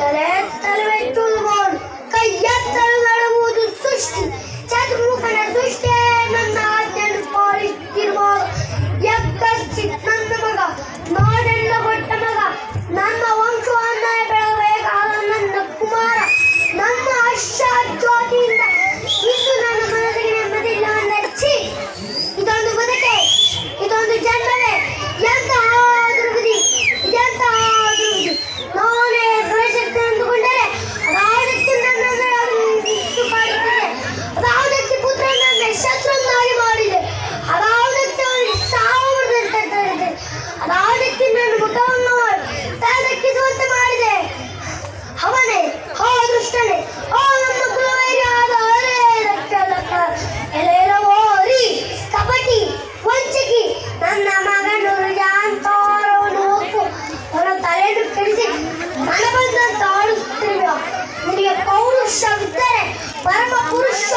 ತಲೆ ತಲೆವೆತ್ತುವುದು ಕೈಯತ್ತಲು ನಡುವುದು ಸೃಷ್ಟಿ ಚತುರ್ಮುಖನ ಸೃಷ್ಟಿ ನನ್ನ ಆಜ್ಞೆಯನ್ನು ಪಾಲಿಸುತ್ತಿರುವಾಗ ಯಕ್ಕಶ್ಚಿತ್ ನನ್ನ ಮಗ ನಾಡೆಲ್ಲ ಕೊಟ್ಟ ಮಗ ನನ್ನ ವಂಶವನ್ನ ಬೆಳಬೇಕಾದ ನನ್ನ ಕುಮಾರ ನನ್ನ ಅಶ್ವಜ್ಯೋತಿಯಿಂದ ಇಂದು ನನ್ನ ಮನಸ್ಸಿಗೆ ನೆಮ್ಮದಿಲ್ಲ ನೆಚ್ಚಿ ಇದೊಂದು ಬದುಕೆ ಇದೊಂದು ಜನ್ಮವೇ ಎಂತಹಾದ್ರೂ ವಿಧಿ ಇದೆಂತಹಾದ್ರೂ ವಿಧಿ ನಾನೇ ಸುರಶಕ್ತಿ ಅಂದುಕೊಂಡರೆ ಅದಾವುದಕ್ಕೆ ನನ್ನನ್ನು ಕಾಡುತ್ತಿದೆ ಅದಾವುದಕ್ಕೆ ಪುತ್ರನನ್ನೇ ಶತ್ರುವನ್ನಾಗಿ ಮಾಡಿದೆ ಅದಾವುದಕ್ಕೆ ಅವನಿಗೆ ಸಾವು ತಡೆದೆ ಅದಾವುದಕ್ಕೆ ನನ್ನ ಮುಖವನ್ನು ತಲೆದಕ್ಕಿಸುವಂತೆ ಮಾಡಿದೆ ಅವನೇ ಹೋ ದುಷ್ಟನೇ ಓ ನನ್ನ ಕುಲವೈರಿಯಾದ ಎಲೆಲವೋರಿ ಕಪಟಿ ವಂಚಕಿ ನನ್ನ ಮಗನು ಜಾಂತಾರವನ್ನು ಒಪ್ಪು ಅವನ ತಲೆಯನ್ನು ಕೆಡಿಸಿ ಮನ ಬಂದಂತ ಆಡಿಸುತ್ತಿರುವ ನಿನಗೆ ಪೌರುಷವಿದ್ದರೆ ಪರಮ ಪುರುಷ